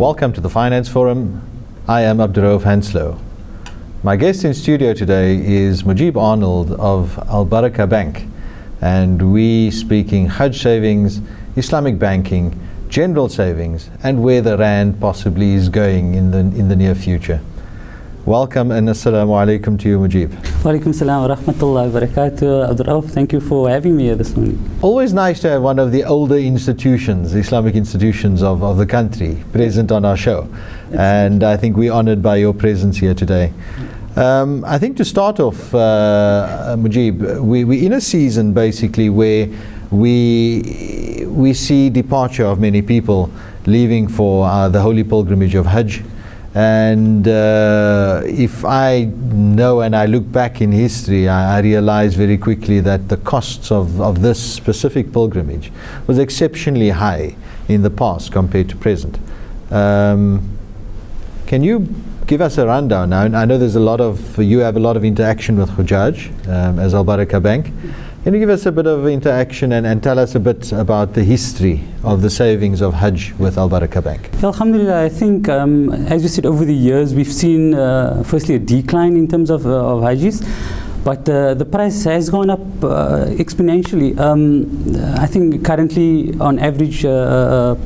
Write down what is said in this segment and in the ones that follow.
Welcome to the Finance Forum. I am Abdu-Raof Hanslo. My guest in studio today is Mujib Arnold of Al Barakah Bank, and we speaking Hajj savings, Islamic banking, general savings, and where the rand possibly is going in the near future. Welcome and assalamu alaikum to you, Mujib. Walaikum salam wa rahmatullahi wa barakatuh. Abdu-Raof, thank you for having me here this morning. Always nice to have one of the older institutions, Islamic institutions of the country, present on our show. And I think we're honored by your presence here today. I think to start off, Mujib, we're in a season basically where we see departure of many people leaving for the holy pilgrimage of Hajj. And if I know and I look back in history, I realize very quickly that the costs of this specific pilgrimage was exceptionally high in the past compared to present. Can you give us a rundown now? I know you have a lot of interaction with Hujjaj as Al Barakah Bank. Can you give us a bit of interaction and tell us a bit about the history of the savings of Hajj with Al Barakah Bank? Alhamdulillah, I think as you said, over the years we've seen firstly a decline in terms of Hajjis, but the price has gone up exponentially. I think currently on average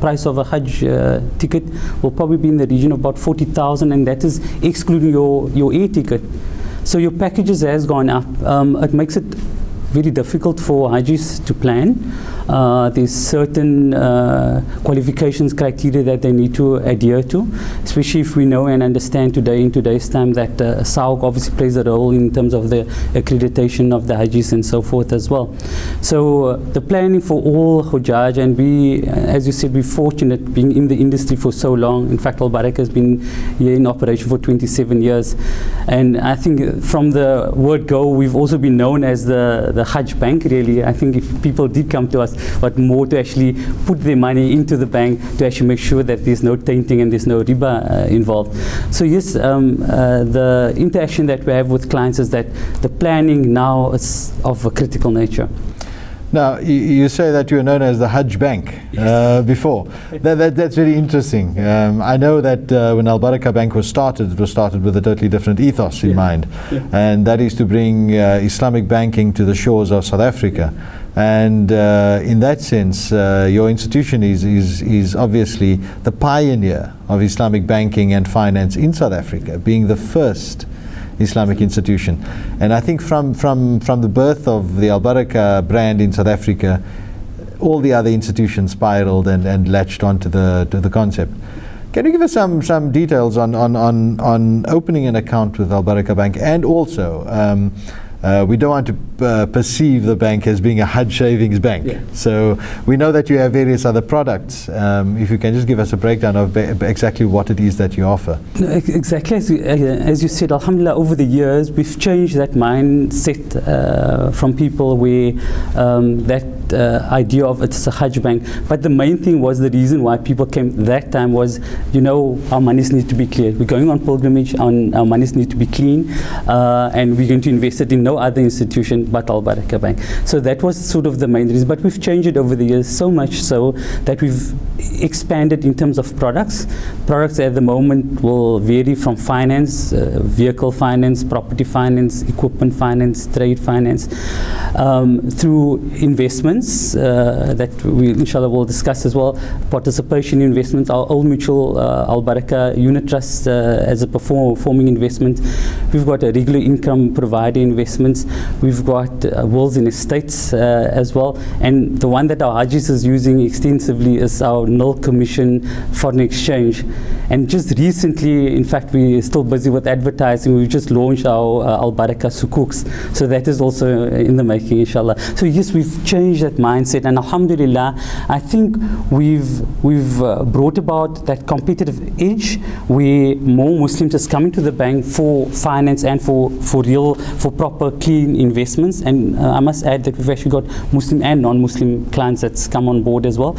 price of a Hajj ticket will probably be in the region of about 40,000, and that is excluding your air ticket. So your packages has gone up. It makes it very difficult for Hajjis to plan. There's certain qualifications, criteria that they need to adhere to, especially if we know and understand today, in today's time, that SAOC obviously plays a role in terms of the accreditation of the Hajjis and so forth as well. So the planning for all Hujjaj, and we, as you said, we're fortunate being in the industry for so long. In fact, Al Barakah has been here in operation for 27 years. And I think from the word go, we've also been known as the Hajj bank, really. I think if people did come to us, but more to actually put their money into the bank to actually make sure that there's no tainting and there's no riba involved. So yes, the interaction that we have with clients is that the planning now is of a critical nature. Now, you say that you were known as the Hajj Bank before. That's very interesting. I know that when Al Barakah Bank was started, it was started with a totally different ethos in mind. And that is to bring Islamic banking to the shores of South Africa. And in that sense, your institution is obviously the pioneer of Islamic banking and finance in South Africa, being the first Islamic institution. And I think from the birth of the Al Barakah brand in South Africa, all the other institutions spiraled and latched onto the concept. Can you give us some details on opening an account with Al Barakah Bank, and also we don't want to perceive the bank as being a Hajj savings bank. So we know that you have various other products. If you can just give us a breakdown of exactly what it is that you offer. No, exactly as you said, alhamdulillah, over the years we've changed that mindset from people where that idea of it's a Hajj bank. But the main thing was, the reason why people came that time was, our monies need to be clear. We're going on pilgrimage, our monies need to be clean, and we're going to invest it in no other institution but Al Barakah Bank. So that was sort of the main reason. But we've changed it over the years, so much so that we've expanded in terms of products. Products at the moment will vary from finance, vehicle finance, property finance, equipment finance, trade finance, through investments that we inshallah will discuss as well. Participation investments, our Old Mutual Al Barakah unit trust as a performing investment. We've got a regular income provider investments. We've got wills and estates as well. And the one that our Hajjis is using extensively is our nil commission foreign exchange. And just recently, in fact, we're still busy with advertising. We've just launched our Al Barakah Sukuks. So that is also in the making, inshallah. So yes, we've changed that mindset, and alhamdulillah, I think we've brought about that competitive edge where more Muslims is coming to the bank for finance and for proper clean investments. And I must add that we've actually got Muslim and non-Muslim clients that's come on board as well,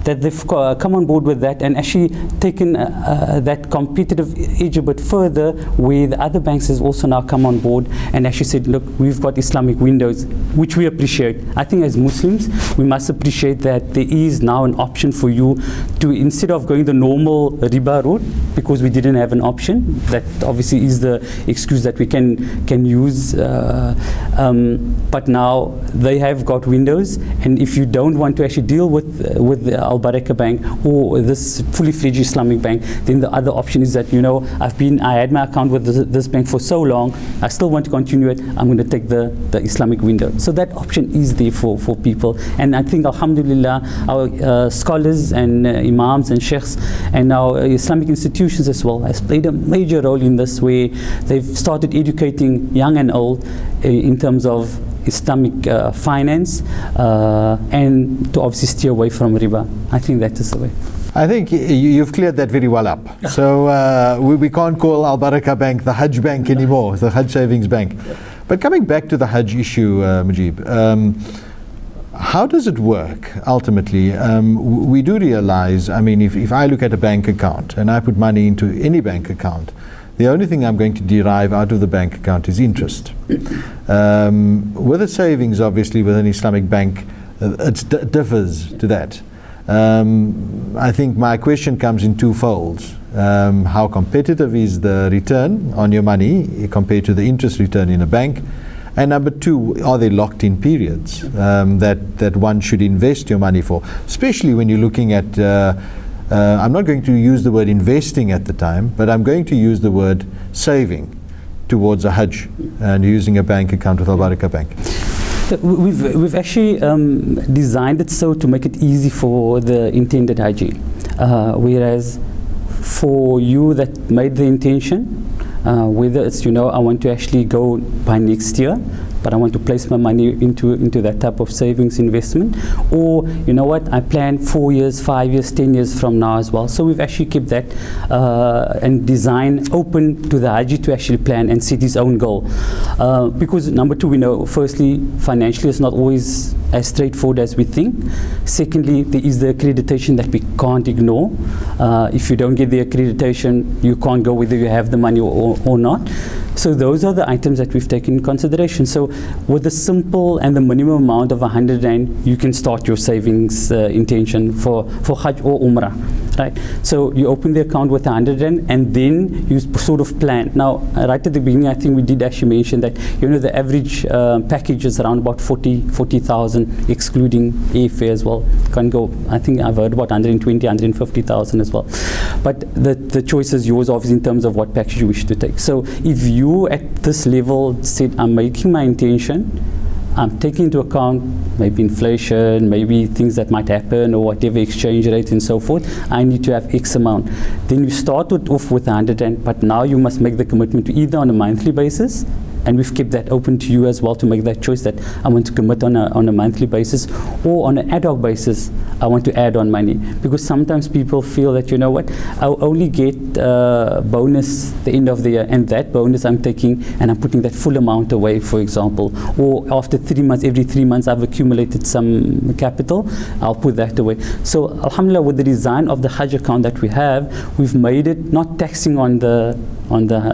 that they've come on board with that and actually taken that competitive edge a bit further, where the other banks has also now come on board and actually said, look, we've got Islamic windows which we appreciate. I think as Muslims, we must appreciate that there is now an option for you to, instead of going the normal riba route, because we didn't have an option, that obviously is the excuse that we can use, but now they have got windows, and if you don't want to actually deal with the Al Barakah Bank or this fully fledged Islamic bank, then the other option is that, you know, I had my account with this bank for so long, I still want to continue it, I'm going to take the Islamic window. So that option is there for people, and I think alhamdulillah our scholars and imams and sheikhs and our Islamic institutions as well has played a major role in this, where they've started educating young and old in terms of Islamic finance, and to obviously steer away from riba. I think that is the way. I think you've cleared that very well up. So we can't call Al Barakah Bank the Hajj Bank anymore, the Hajj Savings Bank. But coming back to the Hajj issue, Mujib, how does it work ultimately? We do realize, I mean, if I look at a bank account and I put money into any bank account, the only thing I'm going to derive out of the bank account is interest. With a savings, obviously, with an Islamic bank, it differs to that. I think my question comes in two folds. How competitive is the return on your money compared to the interest return in a bank? And number two, are there locked-in periods that one should invest your money for? Especially when you're looking at, I'm not going to use the word investing at the time, but I'm going to use the word saving towards a Hajj and using a bank account with Al Barakah Bank. We've actually designed it so to make it easy for the intended Haji. Whereas for you that made the intention, whether it's, you know, I want to actually go by next year, but I want to place my money into that type of savings investment, or you know what, I plan 4 years, 5 years, 10 years from now as well. So we've actually kept that and design open to the Haji to actually plan and set his own goal. Because number two, we know firstly, financially it's not always as straightforward as we think. Secondly, there is the accreditation that we can't ignore. If you don't get the accreditation, you can't go whether you have the money or not. So those are the items that we've taken in consideration. So with the simple and the minimum amount of 100 rand, you can start your savings intention for Hajj or Umrah, right? So you open the account with 100 rand and then you sort of plan. Now, right at the beginning, I think we did actually mention that, you know, the average package is around about 40,000, excluding airfare as well. Can go, I think I've heard about 120, 150,000 as well. But the choice is yours, obviously, in terms of what package you wish to take. So if you at this level said, I'm making my intention, I'm taking into account maybe inflation, maybe things that might happen or whatever exchange rate and so forth, I need to have X amount. Then you start off with 100 rand, but now you must make the commitment to either on a monthly basis, and we've kept that open to you as well to make that choice that I want to commit on a monthly basis, or on an ad hoc basis, I want to add on money. Because sometimes people feel that, you know what, I'll only get bonus the end of the year, and that bonus I'm taking and I'm putting that full amount away, for example. Or after 3 months, every 3 months I've accumulated some capital, I'll put that away. So alhamdulillah, with the design of the Hajj account that we have, we've made it not taxing on the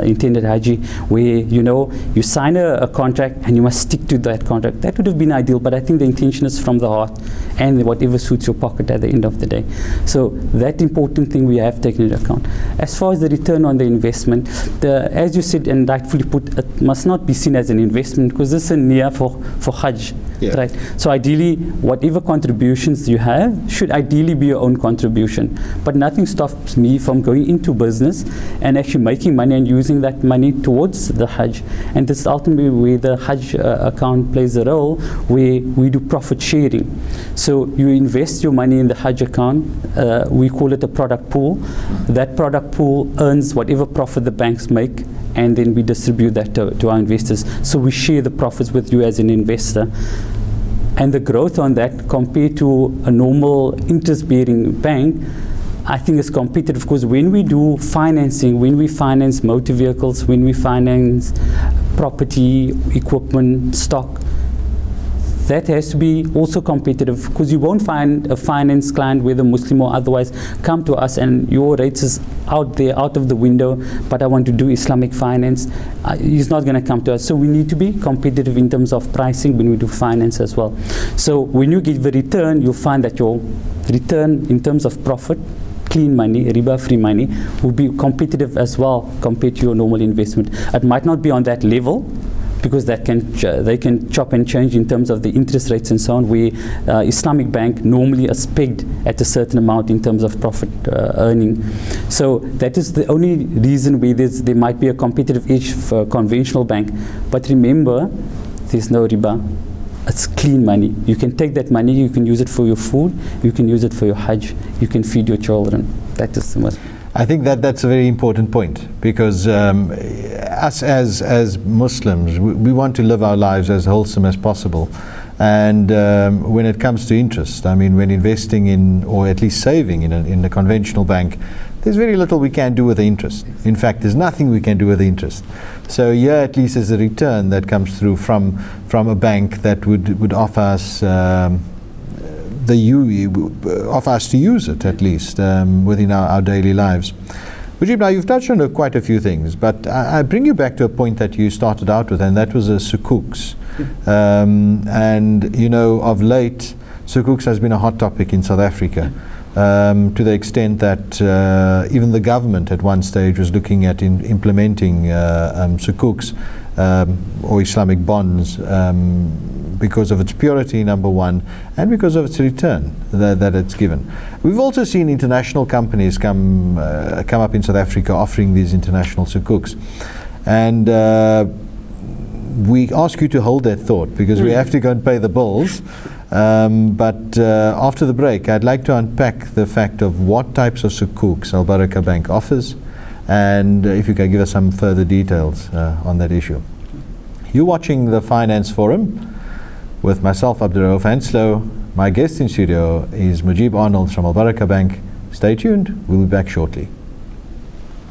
intended Haji, where, you know, you sign a contract and you must stick to that contract. That would have been ideal, but I think the intention is from the heart and whatever suits your pocket at the end of the day. So that important thing we have taken into account. As far as the return on the investment, as you said and rightfully put, it must not be seen as an investment, because this is a niyyah for Hajj. Yeah. Right. So ideally, whatever contributions you have should ideally be your own contribution. But nothing stops me from going into business and actually making money and using that money towards the Hajj. And this is ultimately where the Hajj account plays a role, where we do profit sharing. So you invest your money in the Hajj account. We call it a product pool. That product pool earns whatever profit the banks make, and then we distribute that to our investors. So we share the profits with you as an investor. And the growth on that compared to a normal interest-bearing bank, I think is competitive, because when we do financing, when we finance motor vehicles, when we finance property, equipment, stock, that has to be also competitive, because you won't find a finance client, whether Muslim or otherwise, come to us and your rates is out there, out of the window, but I want to do Islamic finance. He's not going to come to us. So we need to be competitive in terms of pricing when we do finance as well. So when you give the return, you'll find that your return in terms of profit, clean money, riba-free money, will be competitive as well compared to your normal investment. It might not be on that level, because that they can chop and change in terms of the interest rates and so on, where Islamic bank normally is pegged at a certain amount in terms of profit earning. So that is the only reason where there might be a competitive edge for a conventional bank. But remember, there's no riba. It's clean money. You can take that money, you can use it for your food, you can use it for your hajj, you can feed your children. That is the most. I think that's a very important point, because us as Muslims, we want to live our lives as wholesome as possible. And when it comes to interest, I mean, when investing in, or at least saving in a conventional bank, there's very little we can do with the interest. In fact, there's nothing we can do with the interest. So here at least is a return that comes through from a bank that would offer us offer us to use it, at least within our daily lives. Mujib, now you've touched on quite a few things, but I bring you back to a point that you started out with, and that was sukuks. And you know, of late, sukuks has been a hot topic in South Africa, to the extent that even the government at one stage was looking at implementing sukuks or Islamic bonds, because of its purity, number one, and because of its return that it's given. We've also seen international companies come up in South Africa offering these international sukuks. And we ask you to hold that thought, because we have to go and pay the bills. But after the break, I'd like to unpack the fact of what types of sukuks Al Barakah Bank offers, and if you can give us some further details on that issue. You're watching the Finance Forum with myself, Abdu-Raof Hanslo. My guest in studio is Mujib Arnold from Al Barakah Bank. Stay tuned, we'll be back shortly.